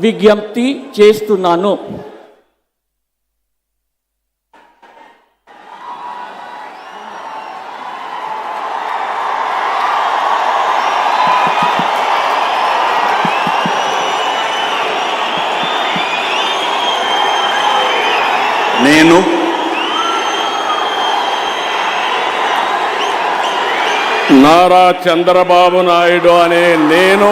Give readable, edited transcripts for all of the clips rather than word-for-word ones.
విజ్ఞప్తి చేస్తున్నాను. నేను నారా చంద్రబాబు నాయుడు అనే నేను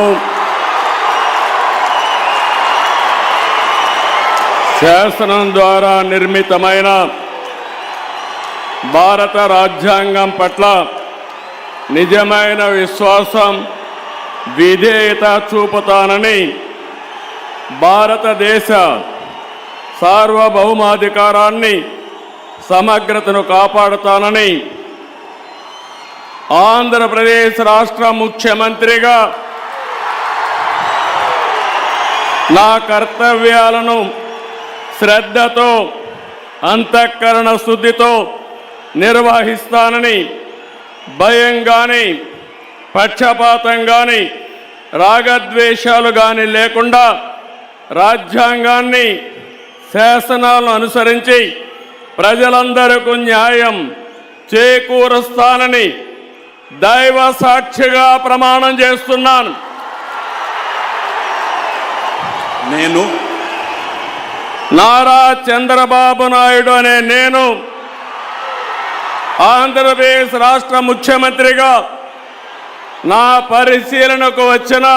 శాసనం ద్వారా నిర్మితమైన భారత రాజ్యాంగం పట్ల నిజమైన విశ్వాసం, విధేయత చూపుతానని, భారతదేశ సార్వభౌమాధికారాన్ని, సమగ్రతను కాపాడుతానని ఆంధ్రప్రదేశ్ రాష్ట్ర ముఖ్యమంత్రిగా నా కర్తవ్యాలను శ్రద్ధతో, అంతఃకరణ శుద్ధితో నిర్వహిస్తానని, భయం కానీ, పక్షపాతం కానీ, రాగద్వేషాలు కానీ లేకుండా రాజ్యాంగాన్ని, శాసనాలను అనుసరించి ప్రజలందరికీ న్యాయం చేకూరుస్తానని దైవ సాక్షిగా ప్రమాణం చేస్తున్నాను. నేను నారా చంద్రబాబు నాయుడు అనే నేను ఆంధ్రప్రదేశ్ రాష్ట్ర ముఖ్యమంత్రిగా నా పరిశీలనకు వచ్చిన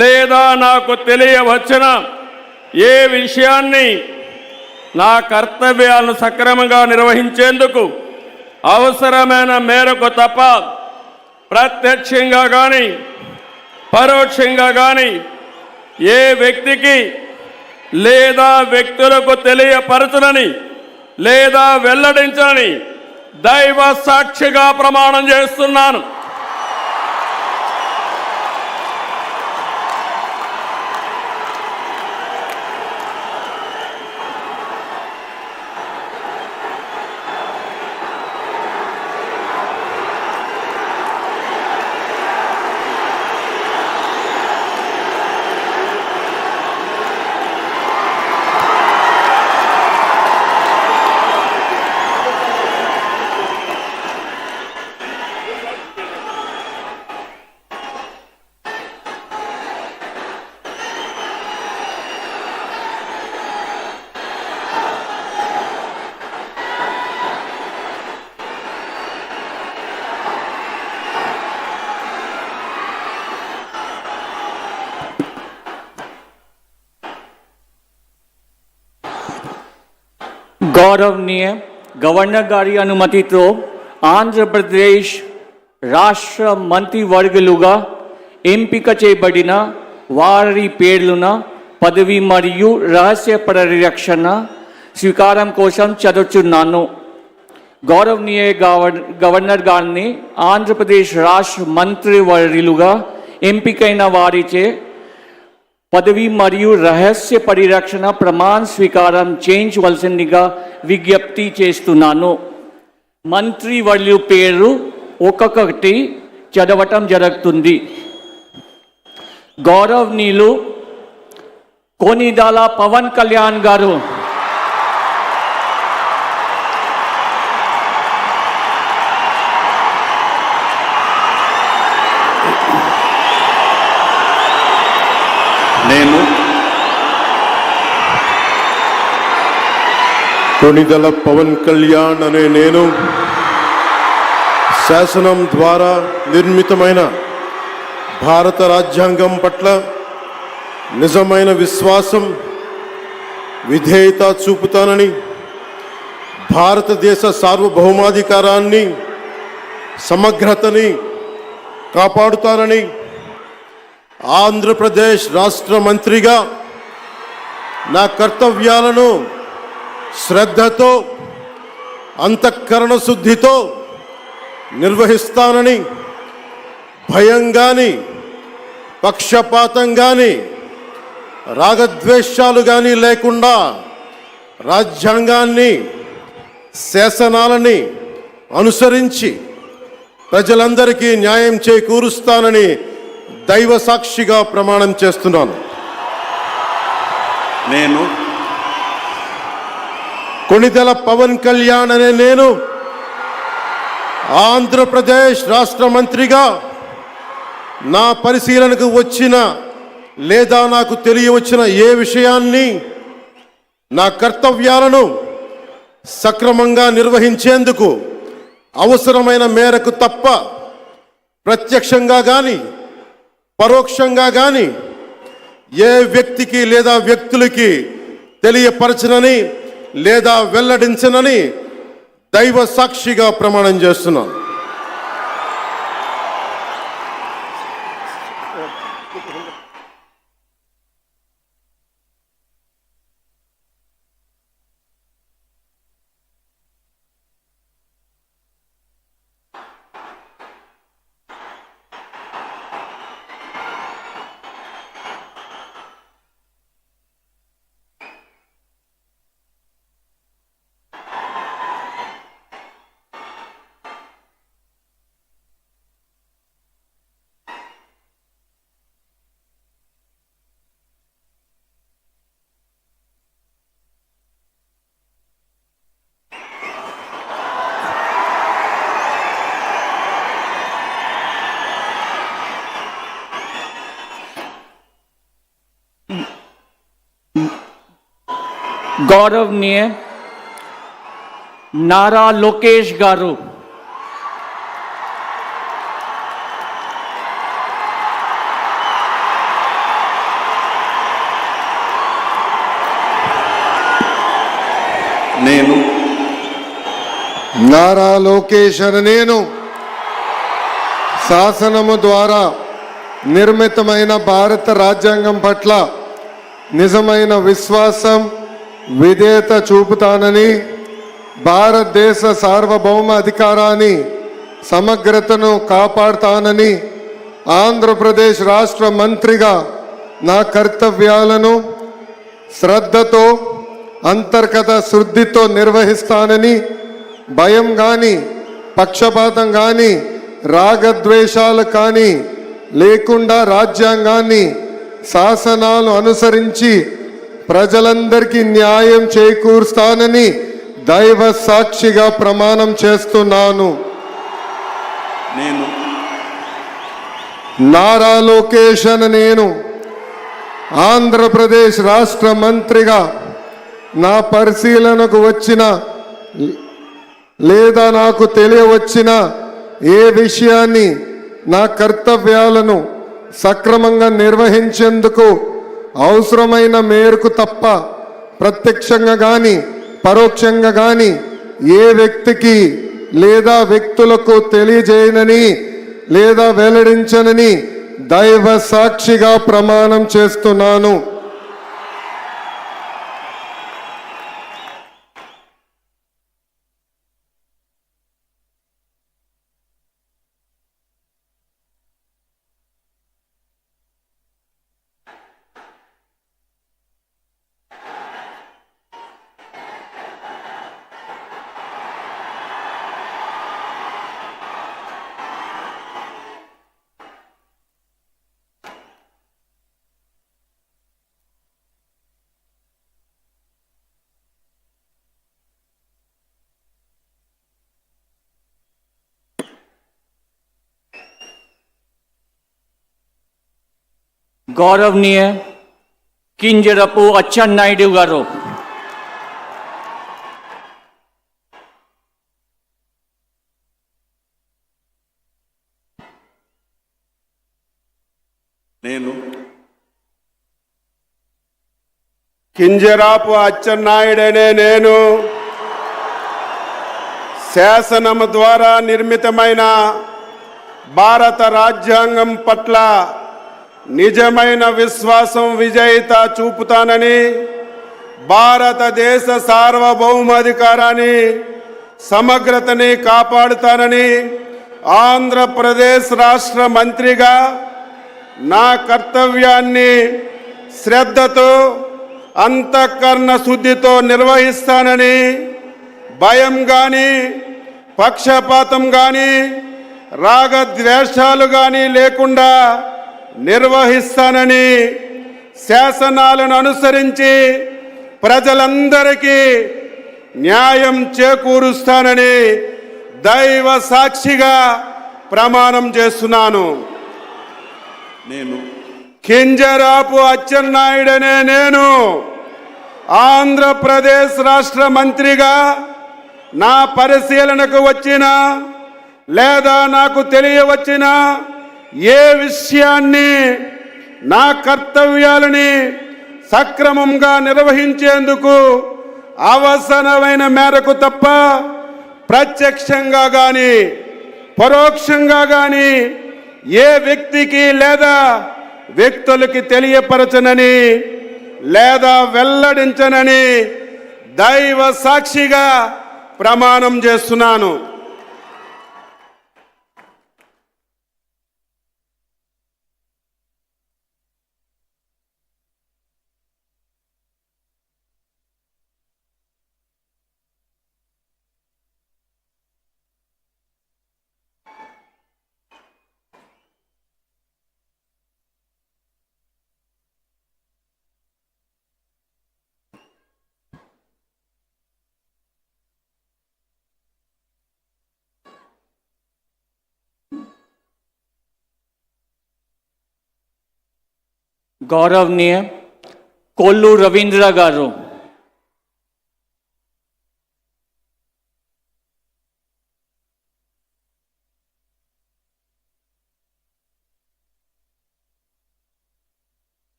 లేదా నాకు తెలియవచ్చిన ఏ విషయాన్ని నా కర్తవ్యాలను సక్రమంగా నిర్వహించేందుకు అవసరమైన మేరకు తప్ప ప్రత్యక్షంగా కానీ పరోక్షంగా కానీ ఏ వ్యక్తికి లేదా వ్యక్తులకు తెలియపరచనని లేదా వెల్లడించనని దైవ సాక్షిగా ప్రమాణం చేస్తున్నాను. గౌరవనీయ గవర్నర్ గారి అనుమతితో ఆంధ్రప్రదేశ్ రాష్ట్ర మంత్రివర్గులుగా ఎంపిక చేయబడిన వారి పేర్లున పదవి మరియు రహస్య పరిరక్షణ స్వీకారం కోసం చదువుతున్నాను. గౌరవనీయ గవర్నర్ గారిని ఆంధ్రప్రదేశ్ రాష్ట్ర మంత్రివర్యులుగా ఎంపికైన వారిచే పదవి మరియు రహస్య పరిరక్షణ ప్రమాణ స్వీకారం చేయించవలసిందిగా విజ్ఞప్తి చేస్తున్నాను. మంత్రివర్యుల పేరు ఒక్కొక్కటి చదవటం జరుగుతుంది. గౌరవనీయులు కొనిదెల పవన్ కళ్యాణ్ గారు, నేను కొనిదెల పవన్ కళ్యాణ్ అనే నేను శాసనం ద్వారా నిర్మితమైన భారత రాజ్యాంగం పట్ల నిజమైన విశ్వాసం, విధేయత చూపుతానని, భారతదేశ సార్వభౌమాధికారాన్ని, సమగ్రతని కాపాడుతానని, ఆంధ్రప్రదేశ్ రాష్ట్ర మంత్రిగా నా కర్తవ్యాలను శ్రద్ధతో, అంతఃకరణ శుద్ధితో నిర్వహిస్తానని, భయం కానీ, పక్షపాతం కానీ, రాగద్వేషాలు కానీ లేకుండా రాజ్యాంగాన్ని, శాసనాలని అనుసరించి ప్రజలందరికీ న్యాయం చేకూరుస్తానని దైవ సాక్షిగా ప్రమాణం చేస్తున్నాను. నేను కొణిదెల పవన్ కళ్యాణ్ అనే నేను ఆంధ్రప్రదేశ్ రాష్ట్ర మంత్రిగా నా పరిశీలనకు వచ్చిన లేదా నాకు తెలియవచ్చిన ఏ విషయాన్ని నా కర్తవ్యాలను సక్రమంగా నిర్వహించేందుకు అవసరమైన మేరకు తప్ప ప్రత్యక్షంగా కానీ పరోక్షంగా కానీ ఏ వ్యక్తికి లేదా వ్యక్తులకి తెలియపరచనని లేదా వెల్లడించనని దైవ సాక్షిగా ప్రమాణం చేస్తున్నాను. गौरवनीय नारा लोकेश गारू, నేను నారా లోకేష్ అనే నేను శాసనము ద్వారా నిర్మితమైన భారత రాజ్యాంగం పట్ల నిజమైన విశ్వాసం విధేయత చూపుతానని, భారతదేశ సార్వభౌమ అధికారాన్ని సమగ్రతను కాపాడుతానని, ఆంధ్రప్రదేశ్ రాష్ట్ర మంత్రిగా నా కర్తవ్యాలను శ్రద్ధతో అంతర్గత శుద్ధితో నిర్వహిస్తానని, భయం కానీ పక్షపాతం కానీ రాగద్వేషాలు కానీ లేకుండా రాజ్యాంగాన్ని శాసనాలు అనుసరించి ప్రజలందరికీ న్యాయం చేకూరుస్తానని దైవ సాక్షిగా ప్రమాణం చేస్తున్నాను. నేను నారా లోకేష్ అనే నేను ఆంధ్రప్రదేశ్ రాష్ట్ర మంత్రిగా నా పరిశీలనకు వచ్చిన లేదా నాకు తెలియవచ్చిన ఏ విషయాన్ని నా కర్తవ్యాలను సక్రమంగా నిర్వహించేందుకు అవసరమైన మేరకు తప్ప ప్రత్యక్షంగా కానీ పరోక్షంగా కానీ ఏ వ్యక్తికి లేదా వ్యక్తులకు తెలియజేయనని లేదా వెల్లడించనని దైవ సాక్షిగా ప్రమాణం చేస్తున్నాను. गौरवनीय किंजरपु अच्चन्नायुडु गारू, నేను కింజరాపు అచ్చెన్నాయుడనే నేను శాసనము ద్వారా నిర్మితమైన భారత రాజ్యాంగం పట్ల నిజమైన విశ్వాసం విజేత చూపుతానని, భారతదేశ సార్వభౌమాధికారాన్ని సమగ్రతని కాపాడుతానని, ఆంధ్రప్రదేశ్ రాష్ట్ర మంత్రిగా నా కర్తవ్యాన్ని శ్రద్ధతో అంతఃకరణ శుద్ధితో నిర్వహిస్తానని, భయం కానీ పక్షపాతం కానీ రాగద్వేషాలు కానీ లేకుండా నిర్వహిస్తానని శాసనాలను అనుసరించి ప్రజలందరికీ న్యాయం చేకూరుస్తానని దైవ సాక్షిగా ప్రమాణం చేస్తున్నాను. నేను కింజరాపు అచ్చెన్నాయుడనే నేను ఆంధ్రప్రదేశ్ రాష్ట్ర మంత్రిగా నా పరిశీలనకు వచ్చిన లేదా నాకు తెలియవచ్చిన ఏ విషయాన్ని నా కర్తవ్యాలని సక్రమంగా నిర్వహించేందుకు అవసరమైన మేరకు తప్ప ప్రత్యక్షంగా కానీ పరోక్షంగా కానీ ఏ వ్యక్తికి లేదా వ్యక్తులకి తెలియపరచనని లేదా వెల్లడించనని దైవ సాక్షిగా ప్రమాణం చేస్తున్నాను. गौरवनीय कोल्लू रवींद्र गारू,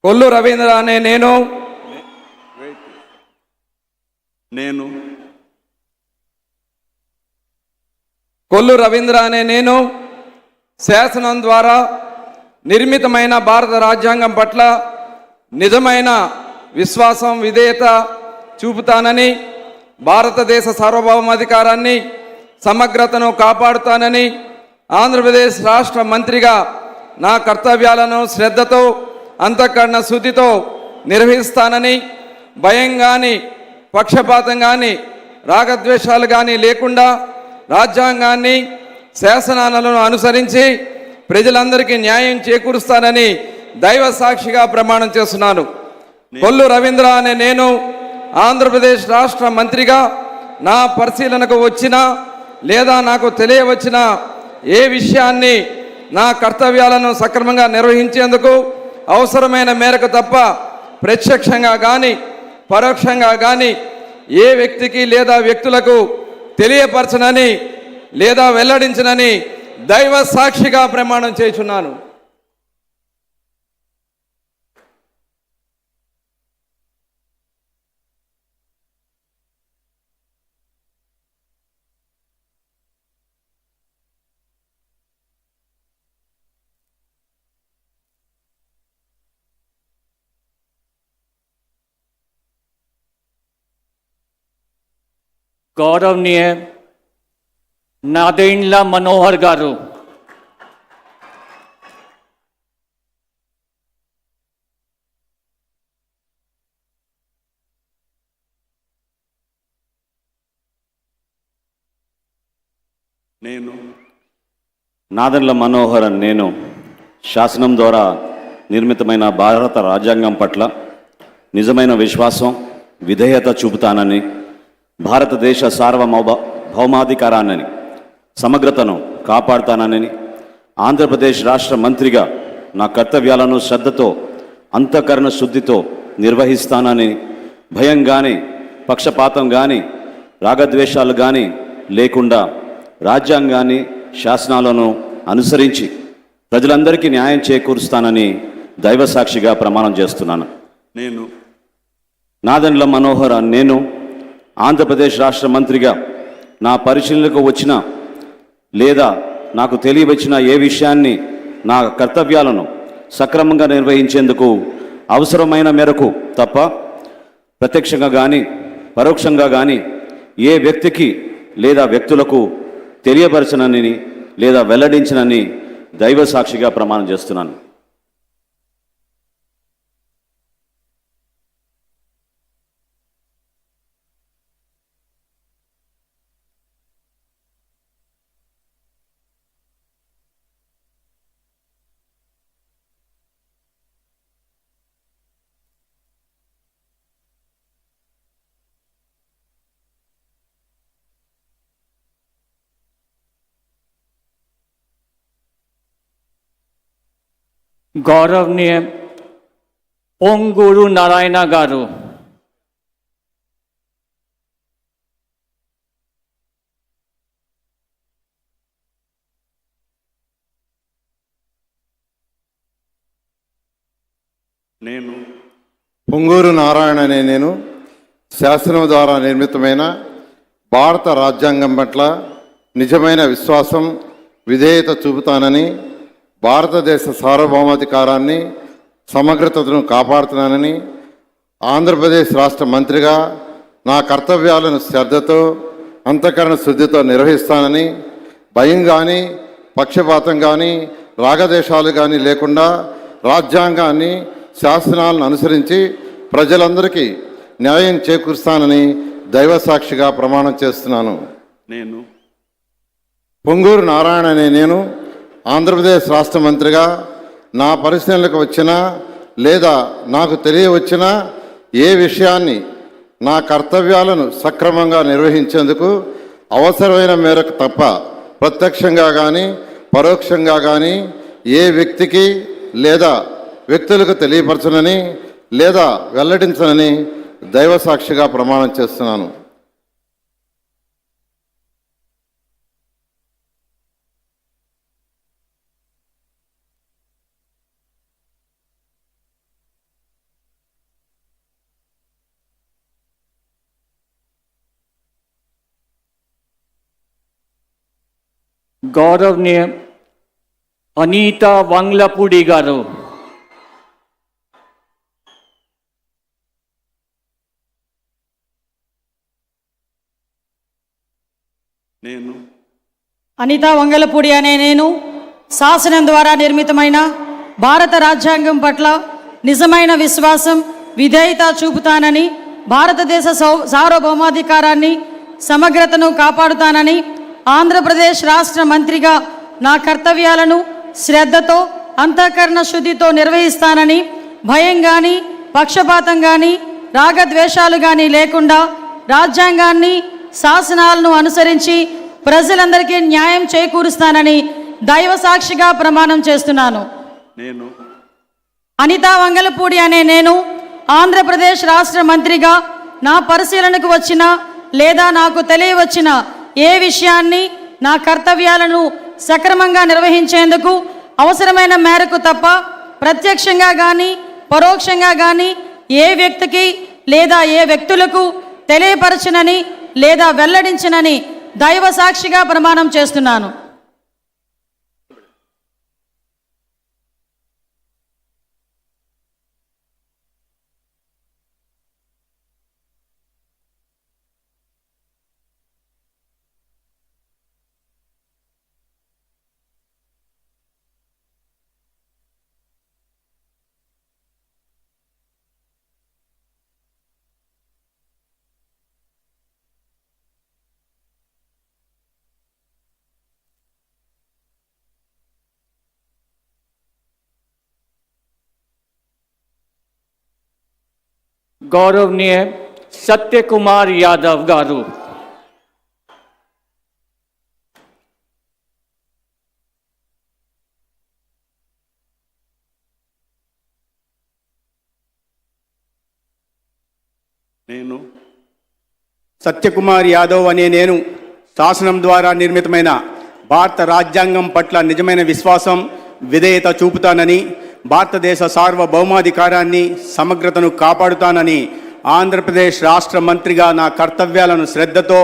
కొల్లు రవీంద్ర అనే నేను నేను కొల్లు రవీంద్ర అనే నేను శాసనం ద్వారా నిర్మితమైన భారత రాజ్యాంగం పట్ల నిజమైన విశ్వాసం విధేయత చూపుతానని, భారతదేశ సార్వభౌమాధికారాన్ని సమగ్రతను కాపాడుతానని, ఆంధ్రప్రదేశ్ రాష్ట్ర మంత్రిగా నా కర్తవ్యాలను శ్రద్ధతో అంతఃకరణ శుద్ధితో నిర్వహిస్తానని, భయం కానీ పక్షపాతం కానీ రాగద్వేషాలు కానీ లేకుండా రాజ్యాంగాన్ని శాసనాలను అనుసరించి ప్రజలందరికీ న్యాయం చేకూరుస్తానని దైవ సాక్షిగా ప్రమాణం చేస్తున్నాను. కొల్లు రవీంద్ర అనే నేను ఆంధ్రప్రదేశ్ రాష్ట్ర మంత్రిగా నా పరిశీలనకు వచ్చిన లేదా నాకు తెలియవచ్చిన ఏ విషయాన్ని నా కర్తవ్యాలను సక్రమంగా నిర్వహించేందుకు అవసరమైన మేరకు తప్ప ప్రత్యక్షంగా కానీ పరోక్షంగా కానీ ఏ వ్యక్తికి లేదా వ్యక్తులకు తెలియపరచనని లేదా వెల్లడించనని దైవ సాక్షిగా ప్రమాణం చేయుచున్నాను. गौरवनीय नादेंड्ला मनोहर गारू, నేను నాదెండ్ల మనోహర్ నేను శాసనం ద్వారా నిర్మితమైన భారత రాజ్యాంగం పట్ల నిజమైన విశ్వాసం విధేయత చూపుతానని, భారతదేశ సార్వభౌమాధికారాన్ని సమగ్రతను కాపాడుతానని, ఆంధ్రప్రదేశ్ రాష్ట్ర మంత్రిగా నా కర్తవ్యాలను శ్రద్ధతో అంతఃకరణ శుద్ధితో నిర్వహిస్తానని, భయం కానీ పక్షపాతం కానీ రాగద్వేషాలు కానీ లేకుండా రాజ్యాంగాన్ని శాసనాలను అనుసరించి ప్రజలందరికీ న్యాయం చేకూరుస్తానని దైవ సాక్షిగా ప్రమాణం చేస్తున్నాను. నేను నాదెండ్ల మనోహర్ నేను ఆంధ్రప్రదేశ్ రాష్ట్ర మంత్రిగా నా పరిశీలనకు వచ్చిన లేదా నాకు తెలియవచ్చిన ఏ విషయాన్ని నా కర్తవ్యాలను సక్రమంగా నిర్వహించేందుకు అవసరమైన మేరకు తప్ప ప్రత్యక్షంగా కానీ పరోక్షంగా కానీ ఏ వ్యక్తికి లేదా వ్యక్తులకు తెలియపరచనని లేదా వెల్లడించనని దైవ సాక్షిగా ప్రమాణం చేస్తున్నాను. గౌరవనీయ పొంగూరు నారాయణ గారు, నేను పొంగూరు నారాయణ అనే నేను శాసనం ద్వారా నిర్మితమైన భారత రాజ్యాంగం పట్ల నిజమైన విశ్వాసం, విధేయత చూపుతానని, భారతదేశ సార్వభౌమాధికారాన్ని, సమగ్రతను కాపాడుతున్నానని, ఆంధ్రప్రదేశ్ రాష్ట్ర మంత్రిగా నా కర్తవ్యాలను శ్రద్ధతో, అంతఃకరణ శుద్ధితో నిర్వహిస్తానని, భయం కానీ, పక్షపాతం కానీ, రాగదేశాలు కానీ లేకుండా రాజ్యాంగాన్ని, శాసనాలను అనుసరించి ప్రజలందరికీ న్యాయం చేకూరుస్తానని దైవసాక్షిగా ప్రమాణం చేస్తున్నాను. నేను పొంగూరు నారాయణ అనే నేను ఆంధ్రప్రదేశ్ రాష్ట్ర మంత్రిగా నా పరిశీలనకు వచ్చినా లేదా నాకు తెలియవచ్చినా ఏ విషయాన్ని నా కర్తవ్యాలను సక్రమంగా నిర్వహించేందుకు అవసరమైన మేరకు తప్ప ప్రత్యక్షంగా కానీ పరోక్షంగా కానీ ఏ వ్యక్తికి లేదా వ్యక్తులకు తెలియపరచనని లేదా వెల్లడించనని దైవసాక్షిగా ప్రమాణం చేస్తున్నాను. గౌరవనీయ అనిత వంగ్లపూడి గారు, నేను అనిత వంగలపూడి అనే నేను శాసనం ద్వారా నిర్మితమైన భారత రాజ్యాంగం పట్ల నిజమైన విశ్వాసం, విధేయత చూపుతానని, భారతదేశ సార్వభౌమాధికారాన్ని, సమగ్రతను కాపాడుతానని, ఆంధ్రప్రదేశ్ రాష్ట్ర మంత్రిగా నా కర్తవ్యాలను శ్రద్ధతో, అంతఃకరణ శుద్ధితో నిర్వహిస్తానని, భయం కానీ, పక్షపాతం కానీ, రాగద్వేషాలు కానీ లేకుండా రాజ్యాంగాన్ని, శాసనాలను అనుసరించి ప్రజలందరికీ న్యాయం చేకూరుస్తానని దైవ సాక్షిగా ప్రమాణం చేస్తున్నాను. నేను అనితా వంగలపూడి అనే నేను ఆంధ్రప్రదేశ్ రాష్ట్ర మంత్రిగా నా పరిశీలనకు వచ్చిన లేదా నాకు తెలియవచ్చిన ఏ విషయాన్ని, నా కర్తవ్యాలను సక్రమంగా నిర్వహించేందుకు అవసరమైన మేరకు తప్ప ప్రత్యక్షంగా కానీ పరోక్షంగా కానీ ఏ వ్యక్తికి లేదా ఏ వ్యక్తులకు తెలియపరచనని లేదా వెల్లడించనని దైవ సాక్షిగా ప్రమాణం చేస్తున్నాను. గౌరవనీయ సత్యకుమార్ యాదవ్ గారు, నేను సత్యకుమార్ యాదవ్ అనే నేను శాసనం ద్వారా నిర్మితమైన భారత రాజ్యాంగం పట్ల నిజమైన విశ్వాసం, విధేయత చూపుతానని, భారతదేశ సార్వభౌమాధికారాన్ని, సమగ్రతను కాపాడుతానని, ఆంధ్రప్రదేశ్ రాష్ట్ర మంత్రిగా నా కర్తవ్యాలను శ్రద్ధతో,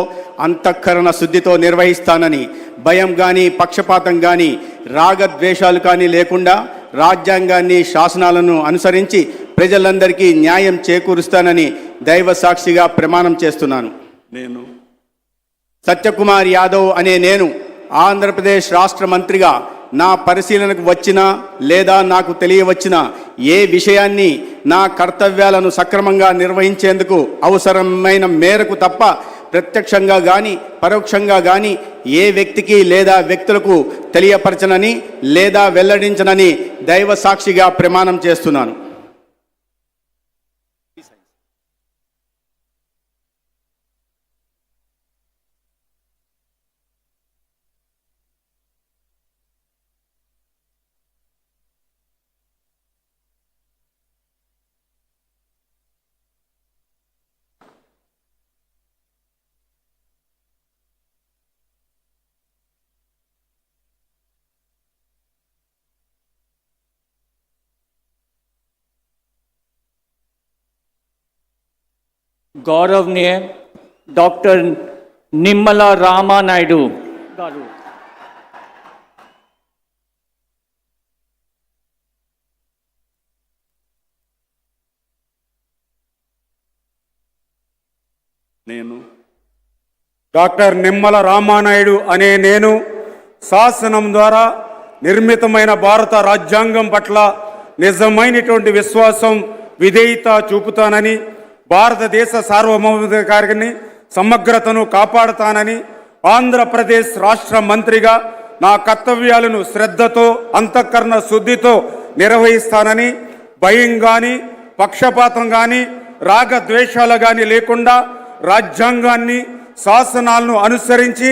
అంతఃకరణ శుద్ధితో నిర్వహిస్తానని, భయం కానీ పక్షపాతం కానీ రాగద్వేషాలు కానీ లేకుండా రాజ్యాంగాన్ని, శాసనాలను అనుసరించి ప్రజలందరికీ న్యాయం చేకూరుస్తానని దైవ సాక్షిగా ప్రమాణం చేస్తున్నాను. నేను సత్యకుమార్ యాదవ్ అనే నేను ఆంధ్రప్రదేశ్ రాష్ట్ర మంత్రిగా నా పరిశీలనకు వచ్చిన లేదా నాకు తెలియవచ్చిన ఏ విషయాన్ని, నా కర్తవ్యాలను సక్రమంగా నిర్వహించేందుకు అవసరమైన మేరకు తప్ప ప్రత్యక్షంగా కానీ పరోక్షంగా కానీ ఏ వ్యక్తికి లేదా వ్యక్తులకు తెలియపరచనని లేదా వెల్లడించనని దైవ సాక్షిగా ప్రమాణం చేస్తున్నాను. గౌరవనీయ డాక్టర్ నిమ్మల రామానాయుడు గారు నేను డాక్టర్ నిమ్మల రామానాయుడు అనే నేను శాసనం ద్వారా నిర్మితమైన భారత రాజ్యాంగం పట్ల నిజమైనటువంటి విశ్వాసం విధేయత చూపుతానని, భారతదేశ సార్వభౌమాధికారాన్ని సమగ్రతను కాపాడుతానని, ఆంధ్రప్రదేశ్ రాష్ట్ర మంత్రిగా నా కర్తవ్యాలను శ్రద్ధతో అంతఃకరణ శుద్ధితో నిర్వహిస్తానని, భయం కానీ పక్షపాతం కానీ రాగద్వేషాలు కానీ లేకుండా రాజ్యాంగాన్ని శాసనాలను అనుసరించి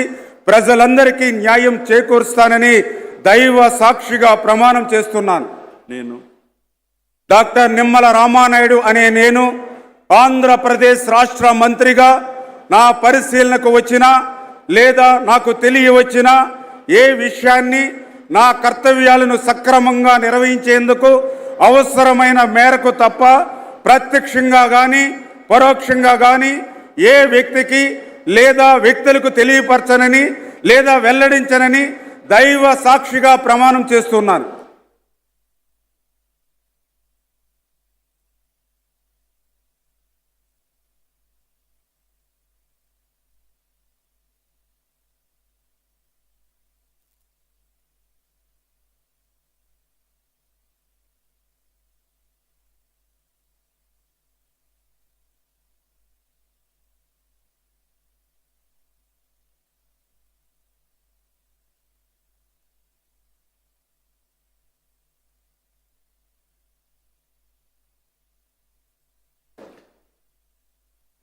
ప్రజలందరికీ న్యాయం చేకూరుస్తానని దైవ సాక్షిగా ప్రమాణం చేస్తున్నాను. నేను డాక్టర్ నిమ్మల రామానాయుడు అనే నేను ఆంధ్రప్రదేశ్ రాష్ట్ర మంత్రిగా నా పరిశీలనకు వచ్చినా లేదా నాకు తెలియవచ్చిన ఏ విషయాన్ని నా కర్తవ్యాలను సక్రమంగా నిర్వహించేందుకు అవసరమైన మేరకు తప్ప ప్రత్యక్షంగా కానీ పరోక్షంగా కానీ ఏ వ్యక్తికి లేదా వ్యక్తులకు తెలియపరచనని లేదా వెల్లడించనని దైవ సాక్షిగా ప్రమాణం చేస్తున్నాను.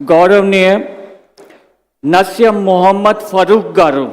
గౌరవనీయ నస్యం మొహమ్మద్ ఫరూక్ గారు